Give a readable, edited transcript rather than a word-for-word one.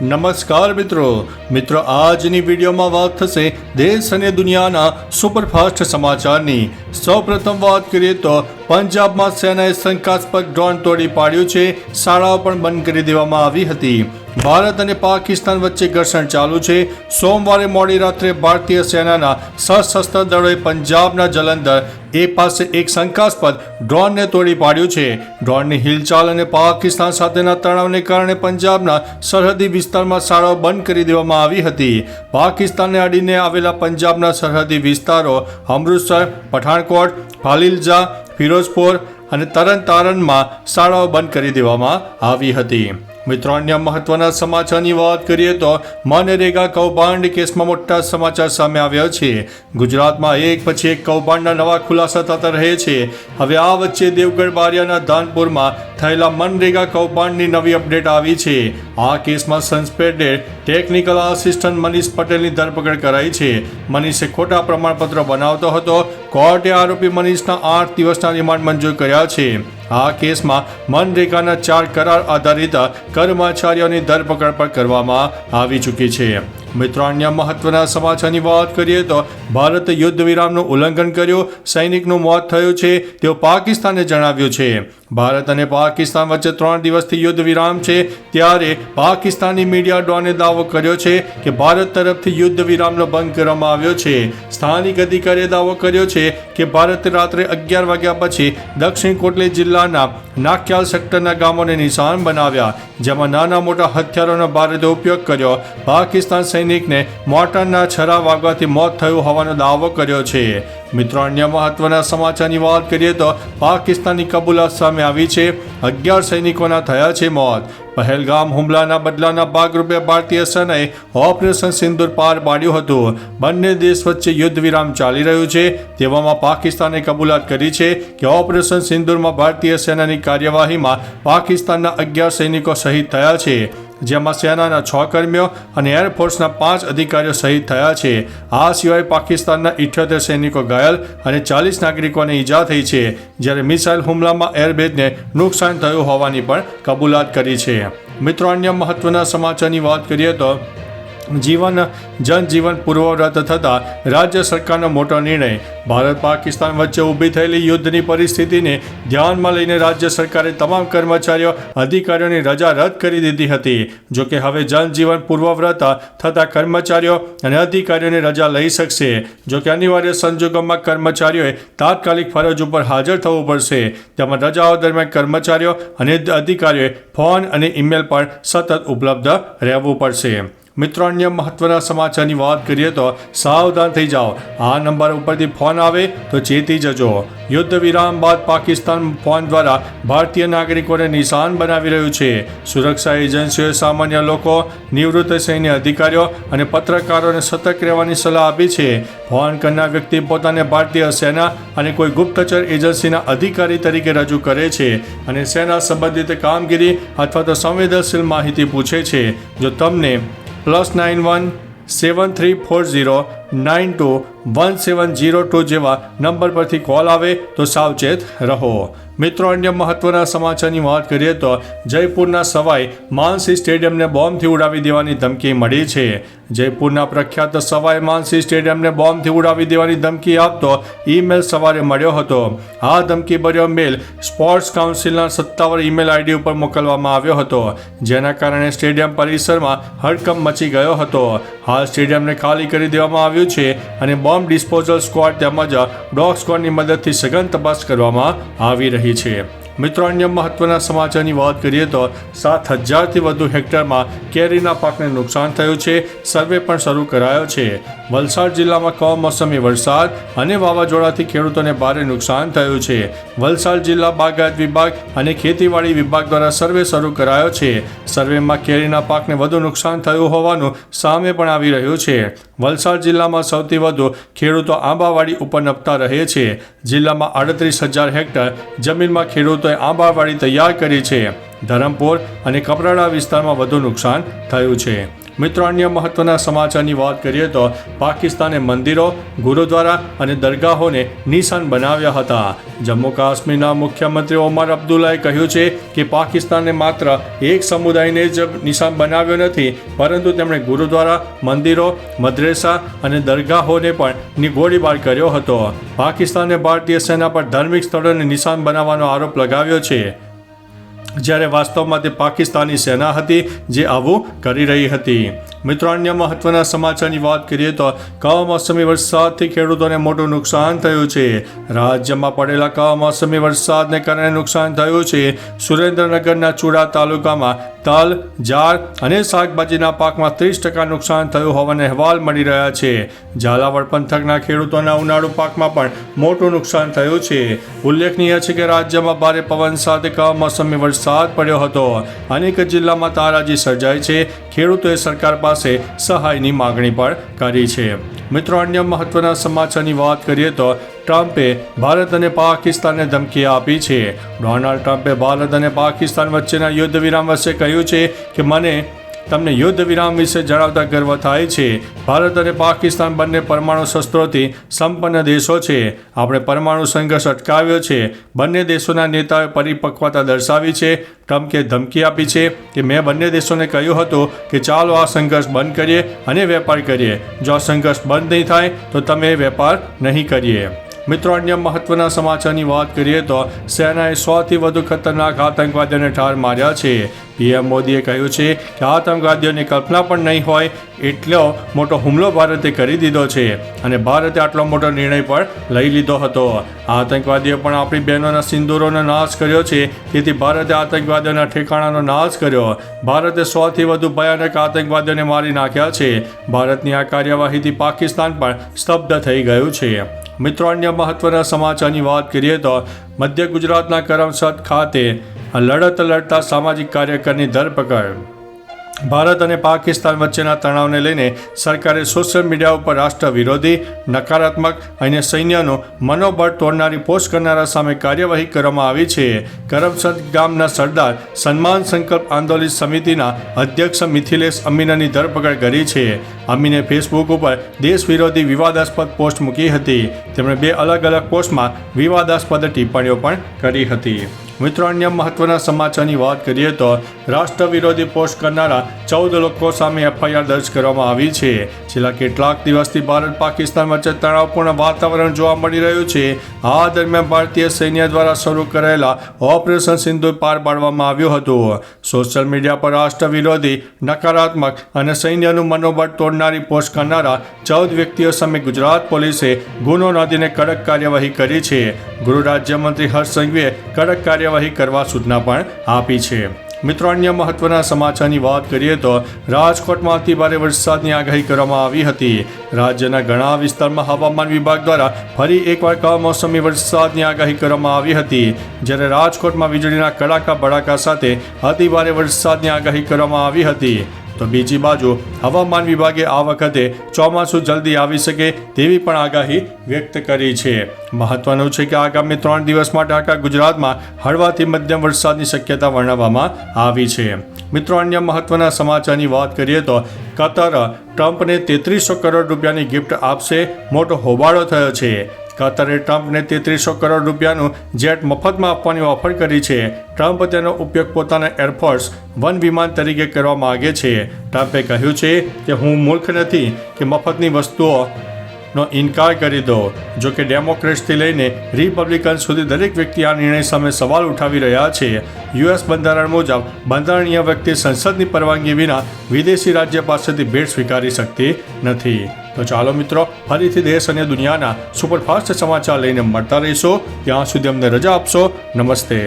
નમસ્કાર મિત્રો આજની વિડીયોમાં વાત થશે દેશ અને દુનિયાના સુપરફાસ્ટ સમાચારની। સૌપ્રથમ વાત કરીએ તો પંજાબમાં સેનાએ શંકાસ્પદ ડ્રોન તોડી પાડ્યું છે। શાળાઓ પણ બંધ કરી દેવામાં આવી હતી। ભારત અને પાકિસ્તાન વચ્ચે ઘર્ષણ ચાલુ છે। સોમવારે મોડી રાત્રે ભારતીય સેનાના સશસ્ત્ર દળોએ પંજાબના જલંધર પાસે એક શંકાસ્પદ ડ્રોનને તોડી પાડ્યું છે। ડ્રોનની હિલચાલ અને પાકિસ્તાન સાથેના તણાવને કારણે પંજાબના સરહદી વિસ્તારમાં શાળાઓ બંધ કરી દેવામાં આવી હતી। પાકિસ્તાનને અડીને આવેલા પંજાબના સરહદી વિસ્તારો અમૃતસર, પઠાણકોટ, ફાલિલ્જા, ફિરોઝપુર અને તરનતારનમાં શાળાઓ બંધ કરી દેવામાં આવી હતી। મિત્રો, અન્ય મહત્વના સમાચારની વાત કરીએ તો મનરેગા કૌભાંડ કેસમાં મોટા સમાચાર સામે આવ્યા છે। ગુજરાતમાં એક પછી એક કૌભાંડના નવા ખુલાસા થતા રહે છે। હવે આ વચ્ચે દેવગઢ બારિયાના ધાનપુરમાં થયેલા મનરેગા કૌભાંડની નવી અપડેટ આવી છે। આ કેસમાં સસ્પેન્ડેડ ટેકનિકલ આસિસ્ટન્ટ મનીષ પટેલની ધરપકડ કરાઈ છે। મનીષે ખોટા પ્રમાણપત્રો બનાવતો હતો। કોર્ટે આરોપી મનીષના 8 દિવસના રિમાન્ડ મંજૂર કર્યા છે। આ કેસમાં મનરેગાના 4 કરાર આધારિત કર્મચારીઓની ધરપકડ પણ કરવામાં આવી ચૂકી છે। મિત્રો, અન્ય મહત્વના સમાચારની વાત કરીએ તો ભારતે યુદ્ધ વિરામનું ઉલ્લંઘન કર્યું, સૈનિકનું મોત થયું છે તેવું પાકિસ્તાને જણાવ્યું છે। ભારત અને પાકિસ્તાન વચ્ચે 3 દિવસથી યુદ્ધ વિરામ છે, ત્યારે પાકિસ્તાની મીડિયા ડોને દાવો કર્યો છે કે ભારત તરફથી યુદ્ધ વિરામનો ભંગ કરવામાં આવ્યો છે। સ્થાનિક અધિકારીએ દાવો કર્યો છે કે ભારતે રાત્રે 11 વાગ્યા પછી દક્ષિણ કોટલી જિલ્લાના નાક્યાલ સેક્ટરના ગામોને નિશાન બનાવ્યા, જેમાં નાના મોટા હથિયારોનો ભારતે ઉપયોગ કર્યો। પાકિસ્તાન સૈનિકને મોટરના છરા વાગવાથી મોત થયું હોવાનો દાવો કર્યો છે। મિત્રો, અન્ય મહત્વના સમાચારની વાત કરીએ તો પાકિસ્તાની કબૂલાત સામે આવી છે। 11 સૈનિકોના થયા છે મોત। પહેલગામ હુમલાના બદલાના ભાગરૂપે ભારતીય સેનાએ ઓપરેશન સિંદૂર પાર પાડ્યું હતું। બંને દેશ વચ્ચે યુદ્ધ વિરામ ચાલી રહ્યું છે, તેવામાં પાકિસ્તાને કબૂલાત કરી છે કે ઓપરેશન સિંદૂરમાં ભારતીય સેનાની કાર્યવાહીમાં પાકિસ્તાનના 11 સૈનિકો શહીદ થયા છે, જેમાં સેનાના 6 કર્મીઓ અને એરફોર્સના 5 અધિકારીઓ શહીદ થયા છે। આ સિવાય પાકિસ્તાનના 78 સૈનિકો ઘાયલ અને 40 નાગરિકોને ઈજા થઈ છે, જ્યારે મિસાઇલ હુમલામાં એરબેઝને નુકસાન થયું હોવાની પણ કબૂલાત કરી છે। મિત્રો, અન્ય મહત્વના સમાચારની વાત કરીએ તો જનજીવન પૂર્વવત થતાં રાજ્ય સરકારનો મોટો નિર્ણય। ભારત પાકિસ્તાન વચ્ચે ઊભી થયેલી યુદ્ધની પરિસ્થિતિને ધ્યાનમાં લઈને રાજ્ય સરકારે તમામ કર્મચારીઓ અધિકારીઓની રજા રદ કરી દીધી હતી। જોકે હવે જનજીવન પૂર્વવ્રત થતા કર્મચારીઓ અને અધિકારીઓની રજા લઈ શકશે। જોકે અનિવાર્ય સંજોગોમાં કર્મચારીઓએ તાત્કાલિક ફરજ ઉપર હાજર થવું પડશે। તેમજ રજાઓ દરમિયાન કર્મચારીઓ અને અધિકારીઓએ ફોન અને ઈમેલ પર સતત ઉપલબ્ધ રહેવું પડશે। મિત્રો, અન્ય મહત્વના સમાચારની વાત કરીએ તો સાવધાન થઈ જાઓ, આ નંબર ઉપરથી ફોન આવે તો ચેતી જજો। યુદ્ધ વિરામ બાદ પાકિસ્તાન ફોન દ્વારા ભારતીય નાગરિકોને નિશાન બનાવી રહ્યું છે। સુરક્ષા એજન્સીઓએ સામાન્ય લોકો, નિવૃત્ત સૈન્ય અધિકારીઓ અને પત્રકારોને સતર્ક રહેવાની સલાહ આપી છે। ફોન કરનાર વ્યક્તિ પોતાને ભારતીય સેના અને કોઈ ગુપ્તચર એજન્સીના અધિકારી તરીકે રજૂ કરે છે અને સેના સંબંધિત કામગીરી અથવા તો સંવેદનશીલ માહિતી પૂછે છે। જો તમને +91 7340 921702 જેવા નંબર પરથી કોલ આવે તો સાવચેત રહો। મિત્રો, અન્ય મહત્વના સમાચારની વાત કરીએ તો જયપુરના સવાઈ માનસિંહ સ્ટેડિયમને બોમ્બથી ઉડાવી દેવાની ધમકી મળી છે। જયપુરના પ્રખ્યાત સવાઈ માનસિંહ સ્ટેડિયમને બોમ્બથી ઉડાવી દેવાની ધમકી આપતો ઈમેલ સવારે મળ્યો હતો। આ ધમકીભર્યો મેલ સ્પોર્ટ્સ કાઉન્સિલના સત્તાવાર ઈમેલ આઈડી ઉપર મોકલવામાં આવ્યો હતો, જેના કારણે સ્ટેડિયમ પરિસરમાં હડકંપ મચી ગયો હતો। હાલ સ્ટેડિયમને ખાલી કરી દેવામાં આવ્યું છે અને બોમ્બ ડિસ્પોઝલ સ્ક્વોડ તેમજ ડોગ સ્ક્વોડની મદદથી સઘન તપાસ કરવામાં આવી રહી છે। મિત્રો, અન્ય મહત્વના સમાચારની વાત કરીએ તો 7000થી વધુ હેક્ટરમાં કેરીના પાકને નુકસાન થયું છે। સર્વે પણ શરૂ કરાયો છે। વલસાડ જિલ્લામાં કમોસમી વરસાદ અને વાવાઝોડાથી ખેડૂતોને ભારે નુકસાન થયું છે। વલસાડ જિલ્લા બાગાયત વિભાગ અને ખેતીવાડી વિભાગ દ્વારા સર્વે શરૂ કરાયો છે। સર્વેમાં કેરીના પાકને વધુ નુકસાન થયું હોવાનું સામે પણ આવી રહ્યું છે। વલસાડ જિલ્લામાં સૌથી વધુ ખેડૂતો આંબાવાડી ઉપર નપતા રહે છે। જિલ્લામાં 38,000 હેક્ટર જમીનમાં ખેડૂતોએ આંબાવાડી તૈયાર કરી છે। ધરમપુર અને કપરાડા વિસ્તારમાં વધુ નુકસાન થયું છે। મિત્રો અન્ય મહત્વના સમાચારની વાત કરીએ તો પાકિસ્તાને મંદિરો, ગુરુદ્વારા અને દરગાહોને નિશાન બનાવ્યા હતા. જમ્મુ કાશ્મીરના મુખ્યમંત્રી ઓમર અબ્દુલ્લાએ કહ્યું છે કે પાકિસ્તાને માત્ર એક સમુદાયને જ નિશાન બનાવ્યો નથી, પરંતુ તેમણે ગુરુદ્વારા, મંદિરો, મદ્રેસા અને દરગાહોને પણ ગોળીબાર કર્યો હતો. પાકિસ્તાને ભારતીય સેના પર ધાર્મિક સ્થળોને નિશાન બનાવવાનો આરોપ લગાવ્યો છે, જ્યારે વાસ્તવમાં તે પાકિસ્તાની સેના હતી જે આવું કરી રહી હતી. મિત્રો અન્ય મહત્વના સમાચારની વાત કરીએ તો કમોસમી વરસાદથી ખેડૂતોને મોટું નુકસાન થયું છે. રાજ્યમાં પડેલા કમોસમી વરસાદને કારણે નુકસાન થયું છે. સુરેન્દ્રનગરના ચુડા તાલુકામાં તલ, જાર અને શાકભાજીના પાકમાં 30% નુકસાન થયું હોવાના અહેવાલ મળી રહ્યા છે. ઝાલાવાડ પંથકના ખેડૂતોના ઉનાળુ પાકમાં પણ મોટું નુકસાન થયું છે. ઉલ્લેખનીય છે કે રાજ્યમાં ભારે પવન સાથે કમોસમી વરસાદ પડ્યો હતો. અનેક જિલ્લામાં તારાજી સર્જાઈ છે. ખેડૂતોએ સરકાર પાસે સહાયની માગણી પણ કરી છે. મિત્રો અન્ય મહત્વના સમાચારની વાત કરીએ તો ટ્રમ્પે ભારત અને પાકિસ્તાનને ધમકી આપી છે. ડોનાલ્ડ ટ્રમ્પે ભારત અને પાકિસ્તાન વચ્ચેના યુદ્ધ વિરામ વચ્ચે કહ્યું છે કે મને તમને યુદ્ધ વિરામ વિશે જણાવતા ગર્વ થાય છે. ભારત અને પાકિસ્તાન બંને પરમાણુ શસ્ત્રોથી સંપન્ન દેશો છે. આપણે પરમાણુ સંઘર્ષ અટકાવ્યો છે. બંને દેશોના નેતાઓએ પરિપક્વતા દર્શાવી છે. ટ્રમ્પે ધમકી આપી છે કે મેં બંને દેશોને કહ્યું હતું કે ચાલો આ સંઘર્ષ બંધ કરીએ અને વેપાર કરીએ. જો આ સંઘર્ષ બંધ નહીં થાય તો તમે વેપાર નહીં કરીએ. મિત્રો અન્ય મહત્વના સમાચારની વાત કરીએ તો સેનાએ 100થી વધુ ખતરનાક આતંકવાદીઓને ઠાર માર્યા છે. પીએમ મોદીએ કહ્યું છે કે આતંકવાદીઓની કલ્પના પણ નહીં હોય એટલો મોટો હુમલો ભારતે કરી દીધો છે અને ભારતે આટલો મોટો નિર્ણય પણ લઈ લીધો હતો. આતંકવાદીઓ પણ આપણી બહેનોના સિંદૂરોનો નાશ કર્યો છે, તેથી ભારતે આતંકવાદીઓના ઠેકાણાનો નાશ કર્યો. ભારતે 100થી વધુ ભયાનક આતંકવાદીઓને મારી નાખ્યા છે. ભારતની આ કાર્યવાહીથી પાકિસ્તાન પણ સ્તબ્ધ થઈ ગયું છે. મિત્રો અન્ય મહત્વના સમાચારની વાત કરીએ તો મધ્ય ગુજરાતના કરમસદ ખાતે લડત લડતા સામાજિક કાર્યકરની ધરપકડ. ભારત અને પાકિસ્તાન વચ્ચેના તણાવને લઈને સરકારે સોશિયલ મીડિયા ઉપર રાષ્ટ્ર વિરોધી, નકારાત્મક અને સૈન્યનું મનોબળ તોડનારી પોસ્ટ કરનારા સામે કાર્યવાહી કરવામાં આવી છે. કરમસદ ગામના સરદાર સન્માન સંકલ્પ આંદોલન સમિતિના અધ્યક્ષ મિથિલેશ અમીનાની ધરપકડ કરી છે. અમીને ફેસબુક ઉપર દેશ વિરોધી વિવાદાસ્પદ પોસ્ટ મૂકી હતી. તેમણે 2 અલગ અલગ પોસ્ટમાં વિવાદાસ્પદ ટિપ્પણીઓ પણ કરી હતી. મિત્રો અન્ય મહત્વના સમાચારની વાત કરીએ તો રાષ્ટ્ર વિરોધી પોસ્ટ કરનારા 14 લોકો સામે એફઆઈઆર દર્જ કરવામાં આવી છે. છેલ્લા કેટલાક દિવસથી ભારત પાકિસ્તાન વચ્ચે તણાવપૂર્ણ વાતાવરણ જોવા મળી રહ્યું છે. આ દરમિયાન ભારતીય સૈન્ય દ્વારા શરૂ કરાયેલા ઓપરેશન સિંદૂર પાર પાડવામાં આવ્યું હતું. સોશિયલ મીડિયા પર રાષ્ટ્ર વિરોધી, નકારાત્મક અને સૈન્યનું મનોબળ તોડનારી પોસ્ટ કરનારા 14 વ્યક્તિઓ સામે ગુજરાત પોલીસે ગુનો નોંધીને કડક કાર્યવાહી કરી છે. ગૃહ રાજ્યમંત્રી હર્ષ સંઘવીએ કડક કાર્યવાહી કરવા સૂચના પણ આપી છે. મિત્રો અન્ય મહત્વના સમાચારની વાત કરીએ તો રાજકોટમાં અતિભારે વરસાદની આગાહી કરવામાં આવી હતી. રાજ્યના ઘણા વિસ્તારમાં હવામાન વિભાગ દ્વારા ફરી એકવાર કમોસમી વરસાદની આગાહી કરવામાં આવી હતી. જ્યારે રાજકોટમાં વીજળીના કડાકા ભડાકા સાથે અતિભારે વરસાદની આગાહી કરવામાં આવી હતી. તો બીજી બાજુ હવામાન વિભાગે આ વખતે ચોમાસું જલ્દી આવી શકે તેવી પણ આગાહી વ્યક્ત કરી છે. મહત્વનું છે કે આગામી 3 દિવસ માટે આખા ગુજરાતમાં હળવાથી મધ્યમ વરસાદની શક્યતા વર્ણવવામાં આવી છે. મિત્રો અન્ય મહત્વના સમાચારની વાત કરીએ તો કતર ટ્રમ્પને 3300 કરોડ રૂપિયાની ગિફ્ટ આપશે, મોટો હોબાળો થયો છે. કતરે ટ્રમ્પને 3300 કરોડ રૂપિયાનું જેટ મફતમાં આપવાની ઓફર કરી છે. ટ્રમ્પ તેનો ઉપયોગ પોતાના એરફોર્સ 1 વિમાન તરીકે કરવા માગે છે. ટ્રમ્પે કહ્યું છે કે હું મૂર્ખ નથી કે મફતની વસ્તુઓનો ઇનકાર કરી દો. જો કે ડેમોક્રેટ્સથી લઈને રિપબ્લિકન સુધી દરેક વ્યક્તિ આ નિર્ણય સામે સવાલ ઉઠાવી રહ્યા છે. યુએસ બંધારણ મુજબ બંધારણીય વ્યક્તિ સંસદની પરવાનગી વિના વિદેશી રાજ્ય પાસેથી ભેટ સ્વીકારી શકતી નથી. તો ચાલો મિત્રો, ફરીથી દેશ અને દુનિયાના સુપરફાસ્ટ સમાચાર લઈને મળતા રહીશો. ત્યાં સુધી અમને રજા આપશો. નમસ્તે.